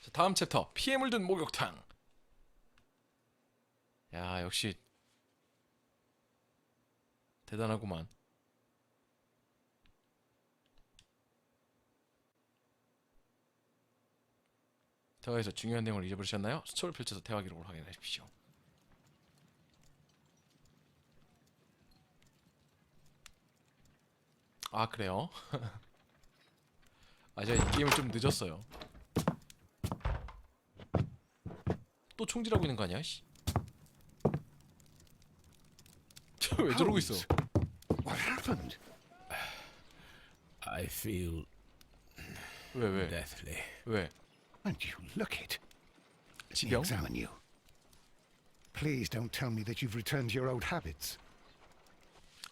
자, 다음 챕터 피해 물든 목욕탕. 야, 역시 대단하구만. 대화에서 중요한 내용을 잊어버리셨나요? 수초를 펼쳐서 대화 기록을 확인하십시오. 아, 그래요? 아, 제가 이 게임을 좀 늦었어요. 또 총질하고 있는 거 아니야? 씨. 왜 저러고 있어? What happened? I feel 왜? deathly. 왜? And you look it. Let me 지병? examine you. Please don't tell me that you've returned to your old habits.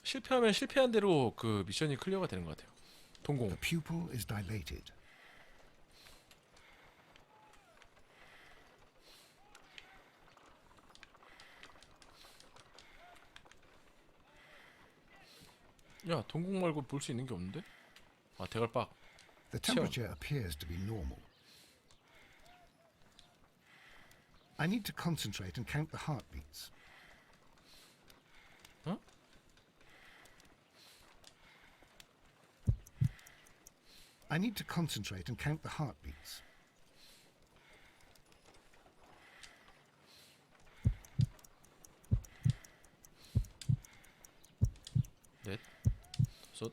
실패하면 실패한 대로 그 미션이 클리어가 되는 것 같아요. 동공. The pupil is dilated. 야, 동공 말고 볼 수 있는 게 없는데? 아, 대갈박. The temperature appears to be normal. I need to concentrate and count the heartbeats. 어? I need to concentrate and count the heartbeats. 넷, 다섯.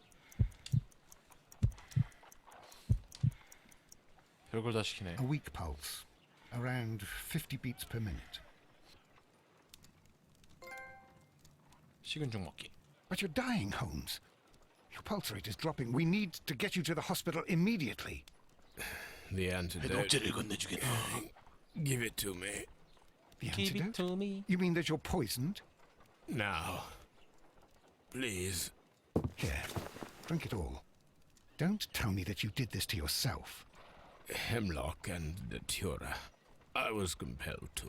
별걸 다 시키네. A weak pulse, around 50 beats per minute. 식은 죽 먹기. But you're dying, Holmes. Your pulse rate is dropping. We need to get you to the hospital immediately. The antidote. 억제를 건네주겠다. Give it to me. The Give it antidote? to me. You mean that you're poisoned? Now. Please. Here, drink it all. Don't tell me that you did this to yourself. Hemlock and Datura. I was compelled to.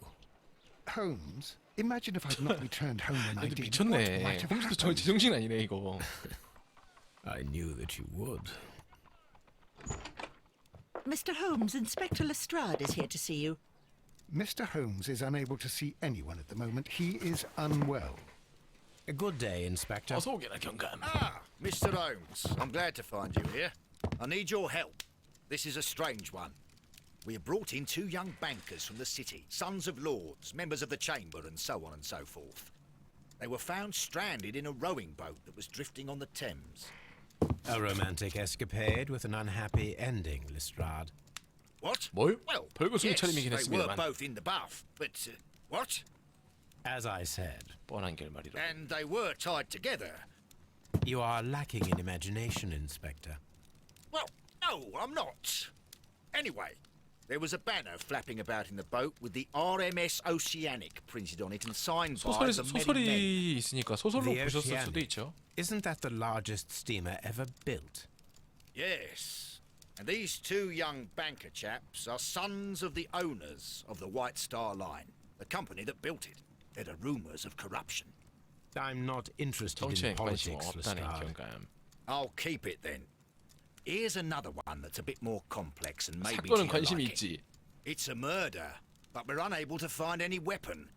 Holmes, imagine if I'd not returned home when I 얘도 did. What 미쳤네. might have 홈즈도 저 happened? 제정신 아니네 이거. I knew that you would. Mr. Holmes, Inspector Lestrade is here to see you. Mr. Holmes is unable to see anyone at the moment. He is unwell. A good day, Inspector. 어서 오게나 경감. Ah, Mr. Holmes, I'm glad to find you here. I need your help. This is a strange one. We have brought in two young bankers from the city, sons of lords, members of the chamber, and so on and so forth. They were found stranded in a rowing boat that was drifting on the Thames. A romantic escapade with an unhappy ending, Lestrade. What? 뭘? Well, 별거 속의 yes, 차림이긴 they were 했습니다만. both in the bath, but what? As I said, 뻔한 결말이라. And they were tied together. you are lacking in imagination, Inspector. Well, no, I'm not. Anyway, there was a banner flapping about in the boat with the RMS Oceanic printed on it and signed by the many men. 소설이 있으니까 소설로 The 보셨을 수도 Oceanic. 있죠. Isn't that the largest steamer ever built? Yes. And these two young banker chaps are sons of the owners of the White Star Line, the company that built it. There are rumours of corruption. I'm not interested 정치에 in 관심 politics, 없다는 Lestrade. 경감. I'll keep it then. Here's another one that's a bit more complex and maybe 사건은 you'll 관심이 like it. 있지. It's a murder, but we're unable to find any weapon.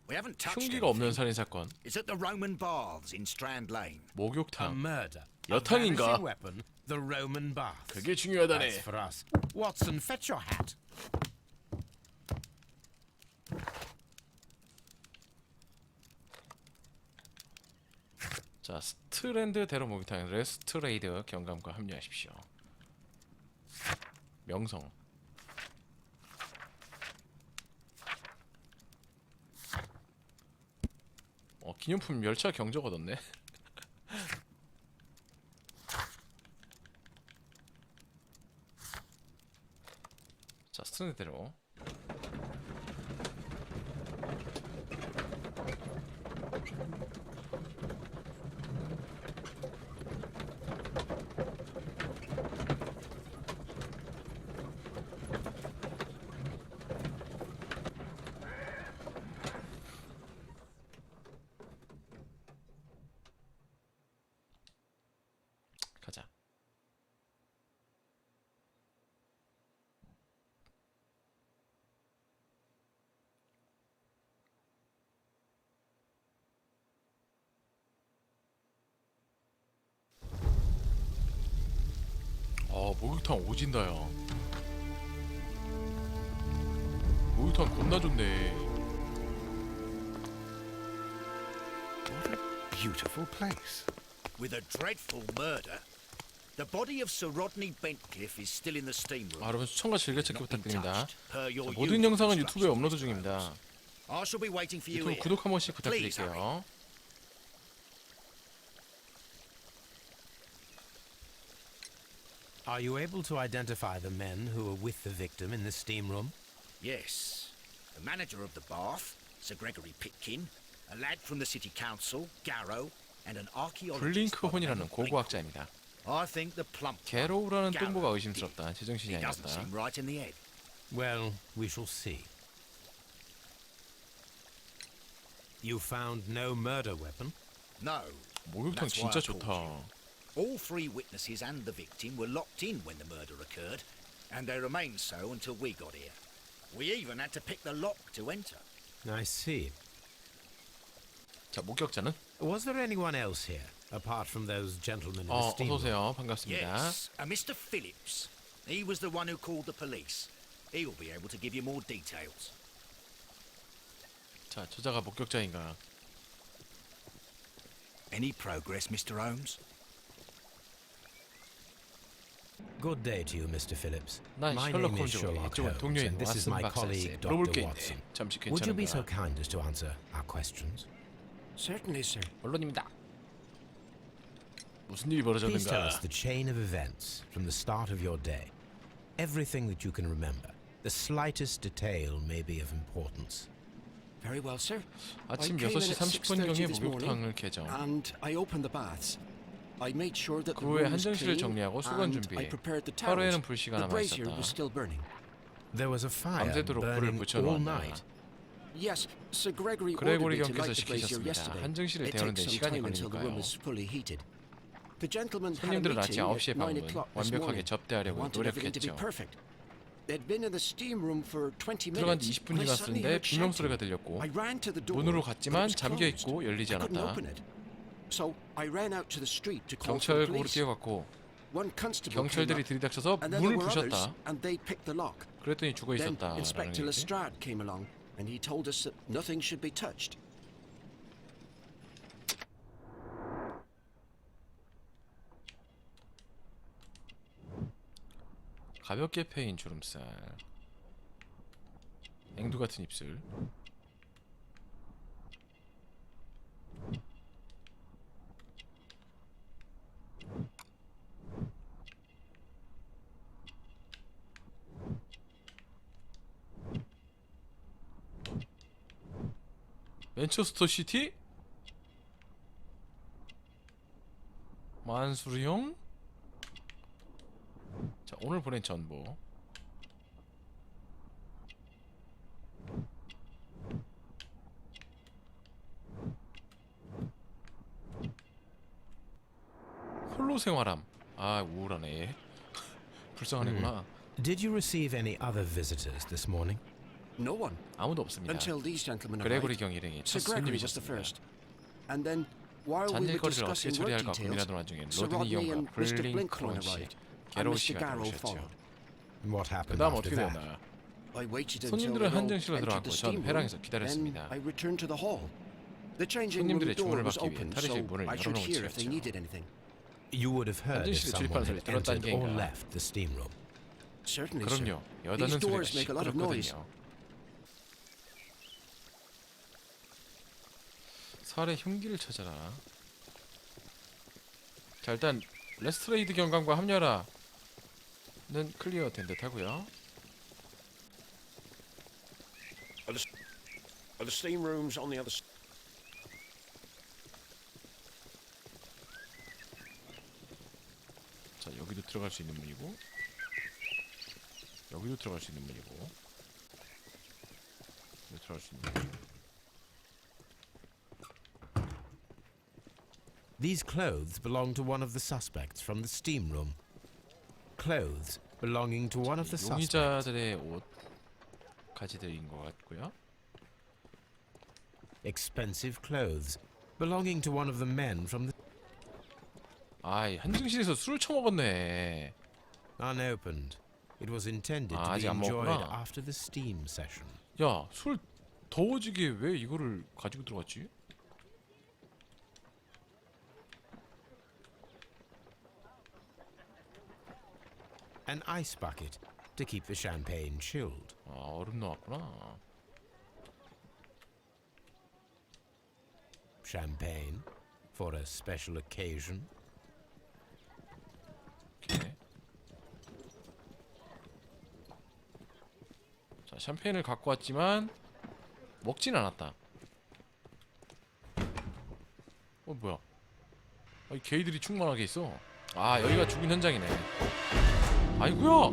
We haven't touched 흉기가 없는 anything. 살인 사건. It's at the Roman Baths in Strand Lane. A 목욕탕. murder. 여탕인가? A vanishing weapon, the Roman baths. 그게 중요하다네. As for us, Watson, fetch your hat. 자, 스트랜드 대로 목욕탕 레스트레이드 경감과 합류하십시오. 명성. 기념품 열차 경적 얻었네. 자, 스트랜드 대로. 가자. 목욕탕 오진다 야. 목욕탕 겁나 좋네. What a beautiful place. With a dreadful murder. The body of Sir Rodney Bentcliffe is still in the steam room. 여러분 추천과 즐겨찾기 Not been 부탁드립니다. touched, per your 모든 usual 영상은 유튜브에 instructions, 업로드 Mr. 중입니다. Holmes. I shall be waiting for you 유튜브 here. 구독 한 번씩 Please, 부탁드릴게요. Are you able to identify the men who were with the victim in the steam room? Yes. The manager of the bath, Sir Gregory Pitkin, a lad from the city council, Garrow, and an archaeologist. by the name 블링크혼이라는 of Blinkle. 고고학자입니다. I think the plump one, 게로우라는 Garrow, 똥보가 의심스럽다. 제정신이 he doesn't 아니었다. seem right in the head. Well, we shall see. You found no murder weapon? No. 목욕탕 That's why 진짜 I called 좋다. you. All three witnesses and the victim were locked in when the murder occurred, and they remained so until we got here. We even had to pick the lock to enter. I see. 자, 목격자는? Was there anyone else here, apart from those gentlemen in the steam 어서 room? 오세요. 반갑습니다. Yes, a Mr. Phillips. He was the one who called the police. He'll be able to give you more details. 자, 저자가 목격자인가? Any progress, Mr. Holmes? Good day to you, Mr. Phillips. 난 My 셜록 name is 홈즈고 Sherlock 이쪽은 Holmes, 동료인 and this is 왓슨 my 박사일세. colleague, 물어볼 Dr. 게 있네. Watson. 잠시 Would you be so 괜찮은가? kind as to answer our questions? Certainly, sir. 언론입니다. 무슨 일이 Please tell 벌어졌는가? us the chain of events from the start of your day. Everything that you can remember. The slightest detail may be of importance. Very well, sir. 아침 I came 6시 in at 30분경에 6:30 this morning, 목욕탕을 개정. and I opened the baths. I made sure that the 그 후에 room was 한정실을 clean, 정리하고 수건 and 준비. I prepared the 화로에는 towels. 불씨가 The brazier 남아있었다. was still burning. There was a fire 밤새도록 불을 burning all 붙여놓았다. night. Yes, Sir Gregory 그레고리 ordered me to 경께서 light the brazier 시키셨습니다. yesterday. 한정실을 It 데우는 takes 데 some 시간이 time until the room 걸리니까요. is fully heated. The gentlemen had a 손님들은 아침 meeting 9시에 at 9 방문, o'clock this 완벽하게 morning. They 접대하려고 wanted everything to be 노력했죠. perfect. They'd been in the steam room for 20 들어간 지 minutes. 20분이 when I suddenly 갔는데 heard 비명소리가 shouting. 들렸고 I ran to the door, 문으로 but it 갔지만 was 잠겨 closed. 있고 열리지 I couldn't 않았다. open it. So I ran out to the street to call for the 경찰국으로 police. 뛰어갔고 One constable came 경찰들이 up, 들이닥쳐서 and then 문을 there were others, 부셨다. and they picked the lock. 그랬더니 죽어 Then 있었다. 라는 Inspector 얘기지. Lestrade came along, and he told us that nothing should be touched. 가볍게 패인 주름살, 앵두 같은 입술. 맨체스터 시티? 만수르형? 자, 오늘 보낸 전보. 홀로 생활함. 아, 우울하네. 불쌍한 애구나. Did you receive any other visitors this morning? No one, 아무도 없습니다. until these gentlemen 그레고리 arrived. 경 일행이 첫 Sir Gregory was the 손님이셨습니다. first. And then, while we were 잔일거리를 어떻게 discussing work 처리할까 details, 고민하던 와중에 Sir 로드니 Rodney 형과 and Mr. 블링크론 Blinkhorn 씨, arrived, and 게로우 Mr. 씨가 Garrow 들어오셨죠. followed. What 그 happened 다음 after 어떻게 that? 되었나? I waited until 손님들은 they all 한정실로 entered 들어갔고 the 전 steam room. 회랑에서 Then 기다렸습니다. I returned to the hall. The changing room 손님들의 door 주문을 was 받기 위해 open, 탈의실 so 문을 I should 열어놓은 hear if they 집이었죠. needed anything. You would have heard if 한정실에 someone 출입하는 소리 had entered 들었다는 or 얘기인가? left the steam room. Certainly, sir. 그럼요. These 여닫는 소리가 doors make a lot of noise. 시끄럽거든요. 살해 흉기를 찾아라. 자, 일단 레스트레이드 경감과 합류하라는 클리어 된 듯하고요. Are the steam rooms on the other side? 자, 여기도 들어갈 수 있는 문이고, 여기도 들어갈 수 있는 문이고, 여기 들어갈 수 있는 문이고. These clothes belong to one of the suspects from the steam room. Clothes belonging to one of the suspects. 용의자들의 옷 가지들인 것 같고요. Expensive clothes belonging to one of the men from the. 아이, 한정실에서 술을 처먹었네. Unopened. It was intended to be 아직 안 enjoyed 먹었구나. after the steam session. 야, 술 더워지게 왜 이거를 가지고 들어갔지? An ice bucket to keep the champagne chilled. 아, 얼음 넣었구나. Champagne for a special occasion. 오케이. 자, 샴페인을 갖고 왔지만 먹진 않았다. 뭐야? 이 게이들이 충만하게 있어. 아, 여기가 죽은 현장이네. 아이고야.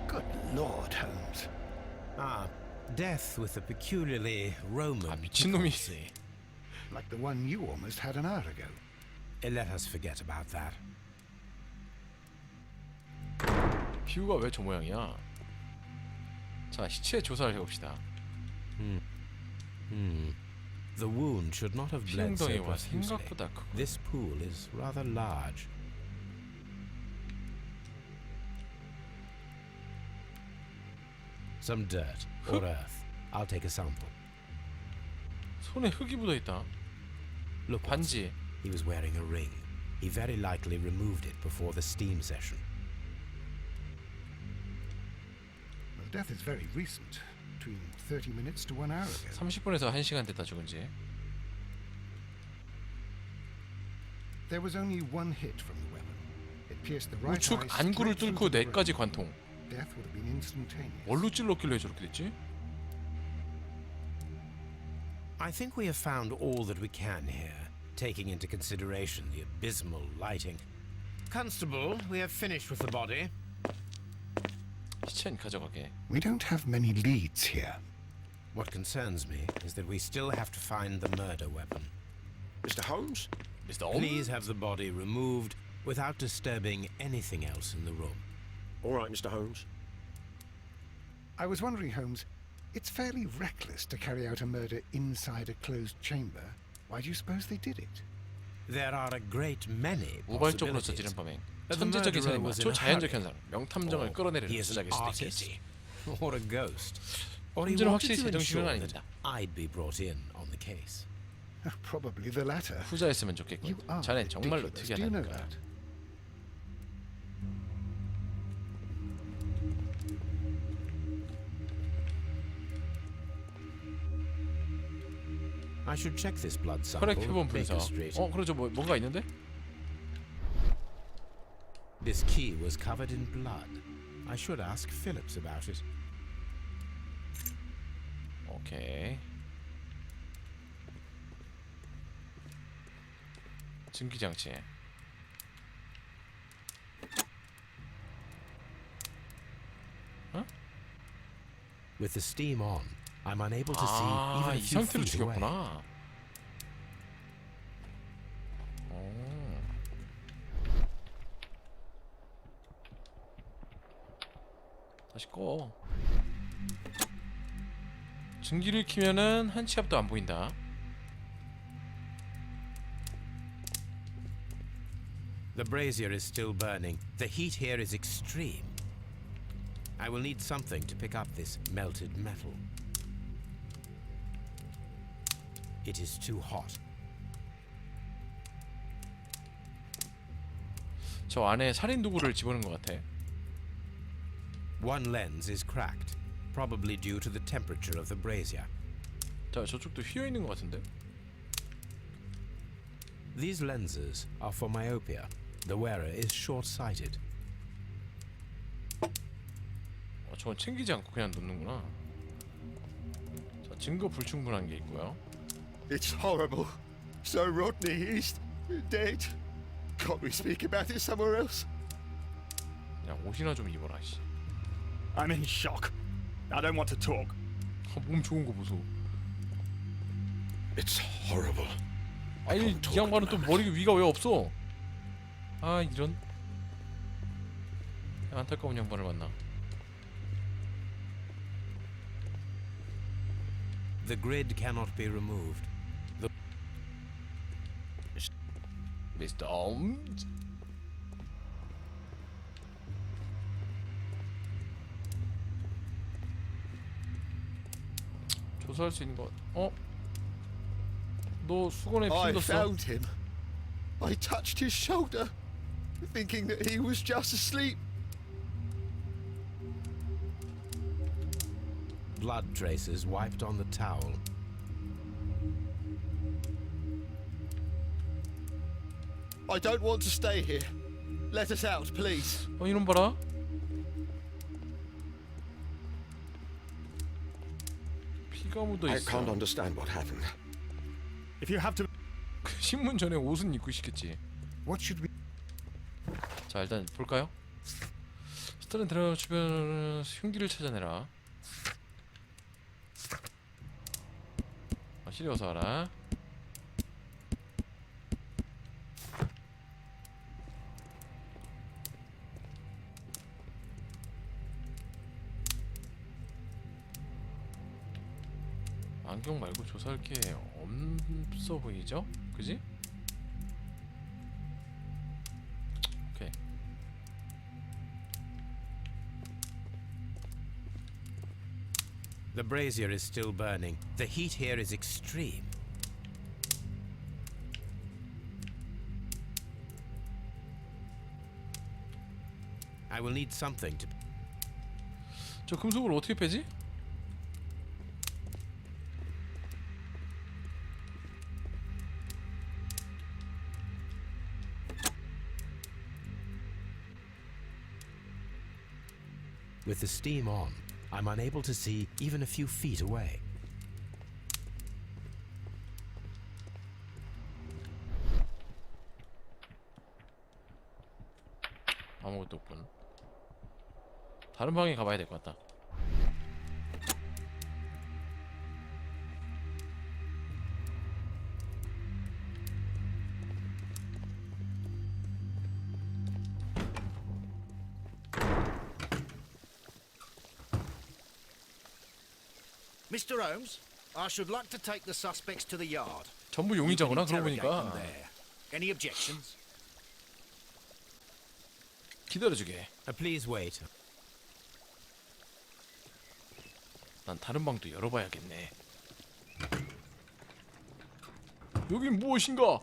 Good Lord, Holmes. Ah, death with a peculiarly Roman 미친놈이. piquancy. Like the one you almost had an hour ago. Let us forget about that. 비유가 왜 저 모양이야? 자, 시체 조사를 해봅시다. The wound should not have bled so 피웅덩이와 profusely. 생각보다 크고. This pool is rather large. Some dirt or earth. I'll take a sample. 손에 흙이 묻어있다. Look, 반지. he was wearing a ring. He very likely removed it before the steam session. Well, death is very recent. Between 30 minutes to 1 hour ago. 30분에서 1시간 됐다 죽은지. There was only one hit from the weapon. It pierced the right 우측 eye 안구를 straight 뚫고 into the 뇌까지 brain. 관통. Death would have been instantaneous. 뭘로 찔렀길래 저렇게 됐지? I think we have found all that we can here, taking into consideration the abysmal lighting. Constable, we have finished with the body. 시체는 가져가게. We don't have many leads here. What concerns me is that we still have to find the murder weapon. Mr. Holmes? Mr. Please have the body removed without disturbing anything else in the room. All right, Mr. Holmes. I was wondering, Holmes, it's fairly reckless to carry out a murder inside a closed chamber. Why do you suppose they did it? There are a great many 우발적으로 possibilities. 저지른 범행. But the 천재적인 murderer 살인마, was in a 초자연적 hurry. 현상, 명탐정을 Or 끌어내리는 he is an 수작일 수도 artist, 있겠지. or a ghost. Or he 문제는 wanted 확실히 to 제정신은 ensure 아닙니다. that I'd be brought in on the case. Probably the latter. 후자였으면 You 좋겠군. are 자넨 정말로 ridiculous. Do you know 특이하다니까. that? I should check this blood sample 혈액 표본 at 분석. Baker Street. 그러죠. 뭔가 있는데? This key was covered in blood. I should ask Phillips about it. 오케이. 증기 장치. With the steam on, I'm unable to see 아, even a 이 few 상태로 feet away. 죽였구나. 다시 꺼. 증기를 키면은 한 치 앞도 안 보인다. The brazier is still burning. The heat here is extreme. I will need something to pick up this melted metal. It is too hot. 저 안에 살인 도구를 집어넣은 것 같아. One lens is cracked, probably due to the temperature of the brazier. 자, 저쪽도 휘어 있는 것 같은데. These lenses are for myopia. The wearer is short-sighted. 저건 챙기지 않고 그냥 놓는구나. 자, 증거 불충분한 게 있고요. It's horrible. So Rodney is dead. Can't we speak about it somewhere else? 그냥 옷이나 좀 입어라. 씨. I'm in shock. I don't want to talk. 몸 좋은 거 보소. It's horrible. 아니, 이 양반은 또 머리 위가 왜 없어? 아, 이런 안타까운 양반을 만나. The grid cannot be removed. Mr. Holmes. 조사할 수 있는 것. 어? 너 수건에 피 I 묻었어. found him. I touched his shoulder, thinking that he was just asleep. Blood traces wiped on the towel. I don't want to stay here. Let us out, please. 어 이놈 봐라. 피가 묻어 I 있어. can't understand what happened. If you have to... 신문 전에 옷은 입고 있겠지. What should we... 자 일단 볼까요? 스타는 들어 주변 흉기를 찾아내라. 시리 어서 와라. 안경 말고 조사할 게 없어 보이죠? 그지? 오케이. The brazier is still burning. The heat here is extreme. I will need something to... 저 금속을 어떻게 빼지? With the steam on, I'm unable to see even a few feet away. 아무것도 없군. 다른 방에 가봐야 될 것 같다. Mr. Holmes, I should like to take the suspects to the yard. 전부 You can 용의자구나. 그러고 interrogate them 보니까. there. Any objections? 기다려주게. Please wait. 난 다른 방도 열어봐야겠네. 여긴 무엇인가?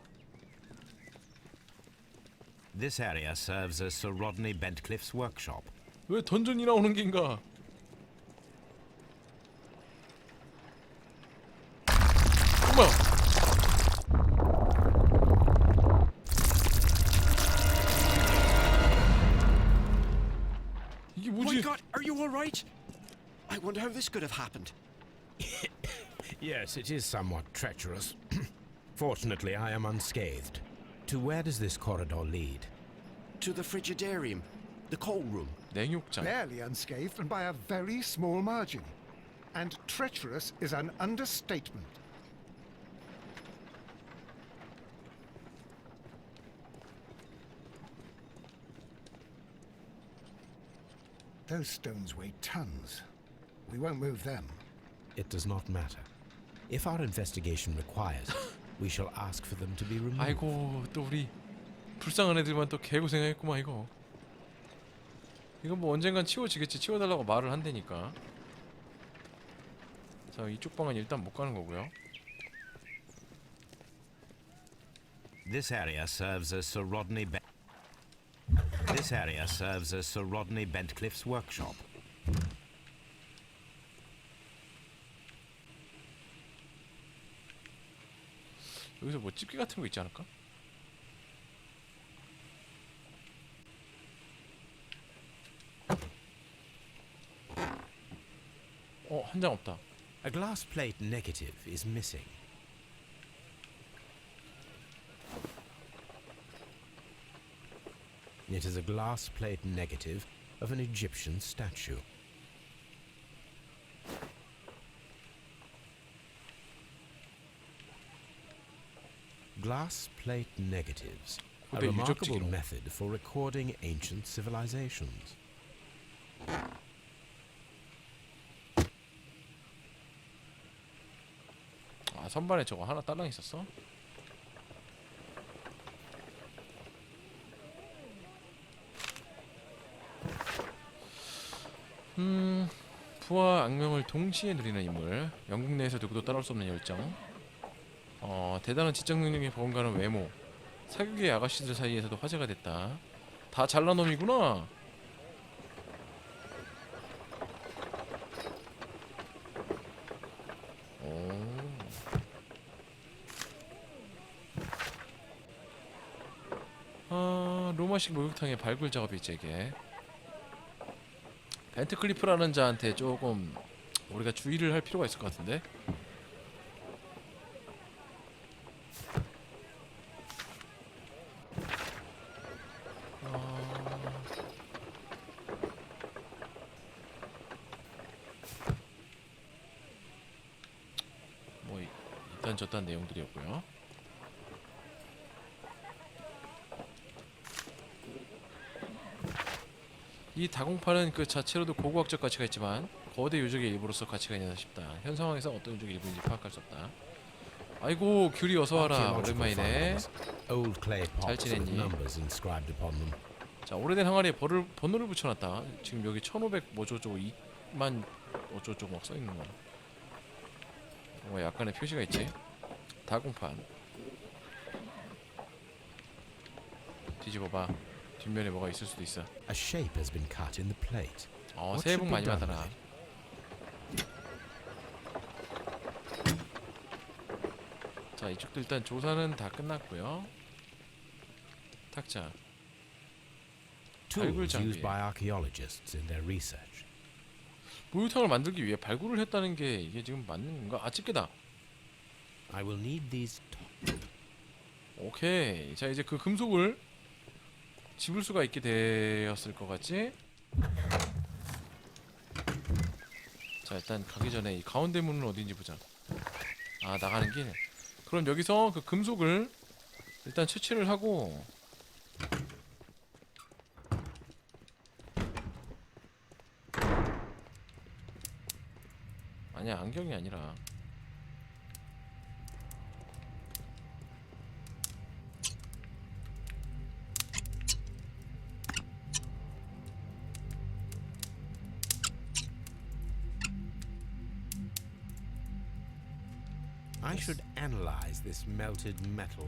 This area serves as Sir Rodney Bentcliffe's workshop. 왜 던전이 나오는 겐가? 엄마! 이게 My 뭐지? God, are you all right? I wonder how this could have happened. Yes, it is somewhat treacherous. Fortunately, I am unscathed. To where does this corridor lead? To the frigidarium, the coal room. 냉욕장. Barely unscathed and by a very small margin. And treacherous is an understatement. Those stones weigh tons. We won't move them. It does not matter. If our investigation requires it, we shall ask for them to be removed. 아이고 또 우리 불쌍한 애들만 또 개고생했구만 이거. 이건 뭐 언젠간 치워지겠지. 치워달라고 말을 한다니까. 자 이쪽 방은 일단 못 가는 거고요. This area serves as Sir Rodney Bentcliffe's workshop. 여기서 뭐 집게 같은 거 있지 않을까? 한 장 없다. A glass plate negative is missing. It is a glass plate negative of an Egyptian statue. Glass plate negatives, a 근데 remarkable 유적지기로. method for recording ancient civilizations. 아 선반에 저거 하나 딸랑 있었어? 부와 악명을 동시에 누리는 인물. 영국 내에서 누구도 따라올 수 없는 열정. 대단한 지적 능력이 버금가는 외모. 사교계 아가씨들 사이에서도 화제가 됐다. 다 잘난 놈이구나. 로마식 목욕탕의 발굴 작업이 제게. 벤트 클리프라는 자한테 조금 우리가 주의를 할 필요가 있을 것 같은데. 뭐 이딴 저딴 내용들이었고요. 이 다공판은 그 자체로도 고고학적 가치가 있지만 거대 유적의 일부로서 가치가 있나 싶다. 현 상황에서 어떤 유적의 일부인지 파악할 수 없다. 아이고 귤이 어서와라. 오랜만이네. 잘 지냈니? 자, 오래된 항아리에 번호를 붙여놨다. 지금 여기 1500 뭐저저고 2만 어쩌고저쩌고 막 써있는 거. 뭐 약간의 표시가 있지. 다공판 뒤집어봐. 뒷면에 뭐가 있을 수도 있어. A shape has been cut in the plate. 새해 복 많이 받아라. 자, 이쪽도 일단 조사는 다 끝났고요. 탁자. 발굴 Tools 장비. used by archaeologists in their research. 목욕탕을 만들기 위해 발굴을 했다는 게 이게 지금 맞는 건가? 아, 집게다. I will need these. 오케이. 자, 이제 그 금속을 집을 수가 있게 되었을 것 같지? 자, 일단 가기 전에 이 가운데 문은 어딘지 보자. 아, 나가는 길. 그럼 여기서 그 금속을 일단 채취를 하고 아니야, 안경이 아니라 I should analyze this melted metal.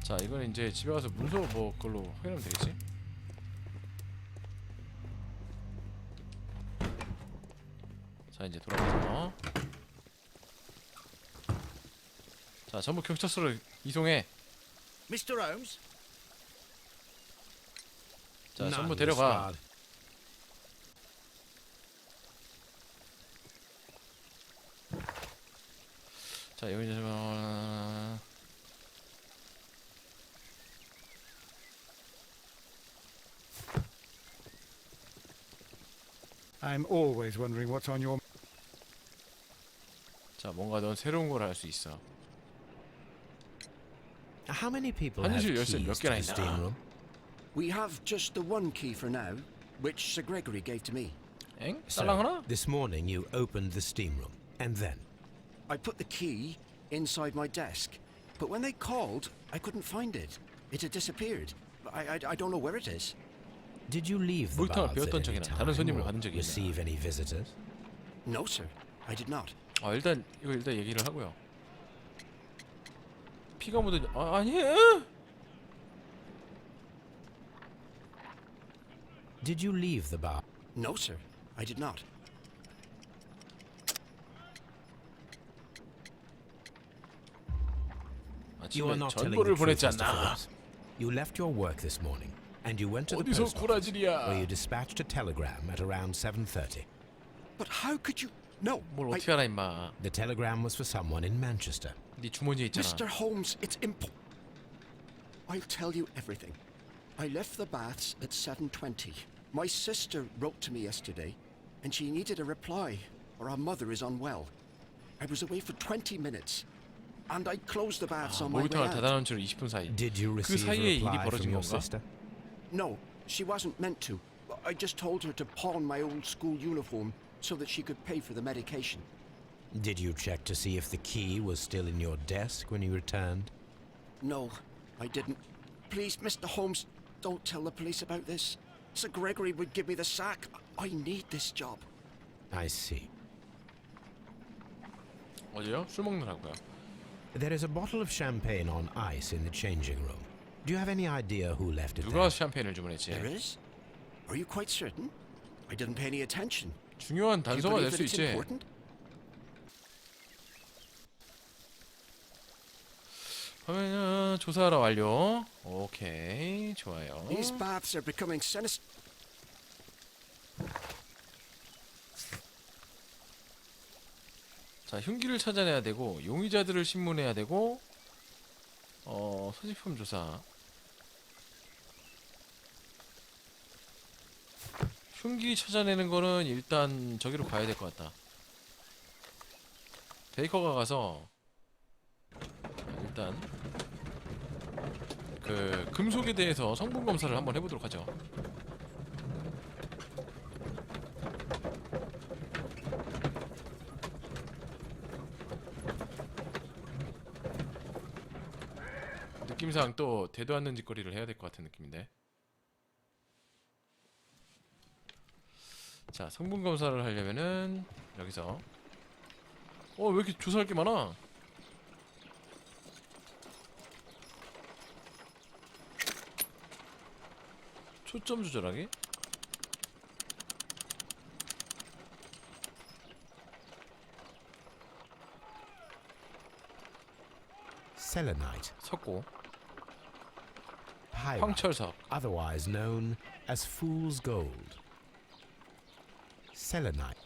자, 이건 이제 집에 가서 문서 뭐 그걸로 확인하면 되겠지? 자, 이제 돌아가서 자, 전부 경찰서로 이송해. Mr. Holmes? 자, None, 전부 데려가. Lestrade. 자, 여기 이제 I'm always wondering what's on your... 자, 뭔가 넌 새로운 걸 할 수 있어. How many people have 화장실 열쇠 keys 몇 to 개나 the 있나? steam room? We have just the one key for now, which Sir Gregory gave to me. 엥? So, 딸랑 하나? this morning you opened the steam room, and then? I put the key inside my desk, but when they called, I couldn't find it. It had disappeared. I don't know where it is. Did you leave the 목욕탕을 baths at 비웠던 any 적이나 time 다른 손님을 or 받은 적이 있나? receive any visitors? No, sir. I did not. 아, 일단 이거 일단 얘기를 하고요. 피가 묻은 아니에요. Did you leave the bath? No, sir. I did not. You are 아침에 not telling 전보를 the truth, 보냈지 Mr. 않나? Phillips. You left your work this morning, and you went to the 어디서 post office, 꼬라지리야? where you dispatched a telegram at around 7:30. But how could you... No, 뭘 I... 어떻게 알아, 임마. The telegram was for someone in Manchester. 네 주머니에 있잖아. Mr. Holmes, it's I'll tell you everything. I left the baths at 7:20. My sister wrote to me yesterday, and she needed a reply, or our mother is unwell. I was away for 20 minutes, and I closed the baths on my way 목욕탕을 out. 닫아놓은 채로 20분 사이. Did you 그 receive a 사이에 일이 reply 벌어진 from your 건가? sister? No, she wasn't meant to. I just told her to pawn my old school uniform so that she could pay for the medication. Did you check to see if the key was still in your desk when you returned? No, I didn't. Please, Mr. Holmes, don't tell the police about this. Sir Gregory would give me the sack. I need this job. I see. 어디요? 술 먹느라고요. There is a bottle of champagne on ice in the changing room. Do you have any idea who left it 누가 there? 샴페인을 주문했지? There is? Are you quite certain? I didn't pay any attention. 중요한 Do you 단서가 될 believe 수 that it's 있지. important? 그러면 조사하러 완료. 오케이, 좋아요. These baths are becoming sinister. 자, 흉기를 찾아내야 되고 용의자들을 신문해야 되고 소지품 조사. 흉기 찾아내는 거는 일단 저기로 가야 될 것 같다. 베이커가 가서 일단 그 금속에 대해서 성분 검사를 한번 해보도록 하죠. 느낌상 또 되도 않는 짓거리를 해야 될 것 같은 느낌인데. 자, 성분 검사를 하려면은 여기서 왜 이렇게 조사할 게 많아? 초점 조절하기? Selenite, 석고, pyrite, 황철석, otherwise known as fool's gold. Selenite.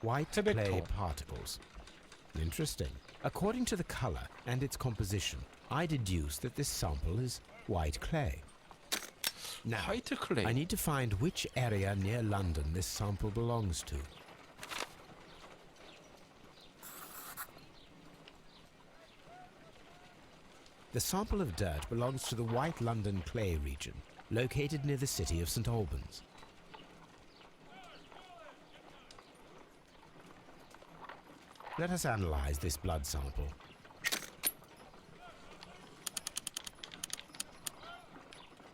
White clay Tebecto. particles. Interesting. According to the color and its composition, I deduce that this sample is white clay. Now, 화이트 클레이. I need to find which area near London this sample belongs to. The sample of dirt belongs to the White London clay region, located near the city of St. Albans. Let us analyze this blood sample.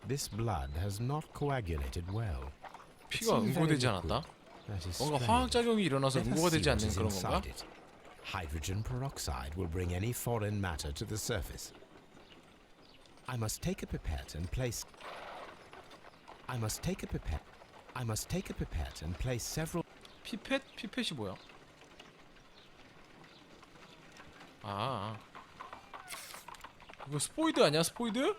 This blood has not coagulated well. It 피가 seems very 응고되지 liquid. 않았다? That is 뭔가 strange. 화학작용이 일어나서 Let us 응고가 see 되지 what 않는 is 그런 건가? inside it. Hydrogen peroxide will bring any foreign matter to the surface. I must take a pipette and place. I must take a pipette. I must take a pipette and place several. 피펫? 피펫이 뭐야? 아, 이거 스포이드 아니야? 스포이드?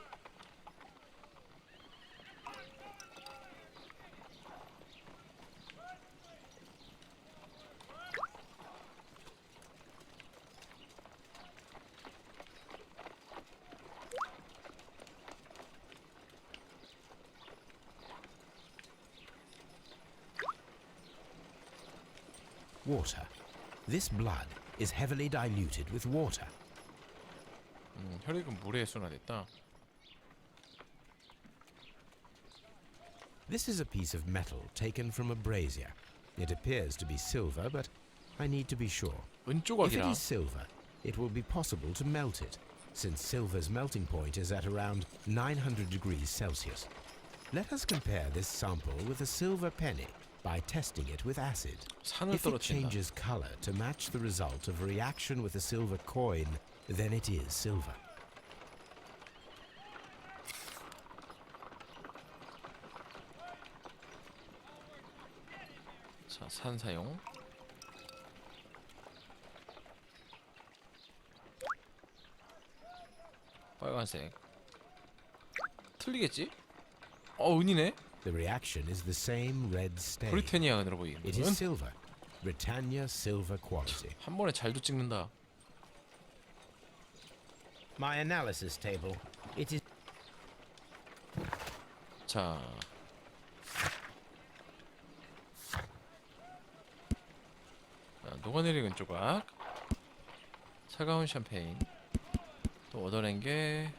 Water. This blood is heavily diluted with water. 혈액은 물에 순화됐다. This is a piece of metal taken from a brazier. It appears to be silver, but I need to be sure. If it 은조각이라. is silver, it will be possible to melt it, since silver's melting point is at around 900 degrees Celsius. Let us compare this sample with a silver penny by testing it with acid. 산을 If it 떨어뜨린다. changes color to match the result of a reaction with a silver coin, then it is silver. 자, 산 사용. 빨간색. 틀리겠지? 은이네? The reaction is the same red stain. 브리테니아 은으로 보이는 It is silver. Britannia silver quality. 한 번에 잘도 찍는다. My analysis table. It is 자, 녹아내린 은조각, 차가운 샴페인, 또 얻어낸 게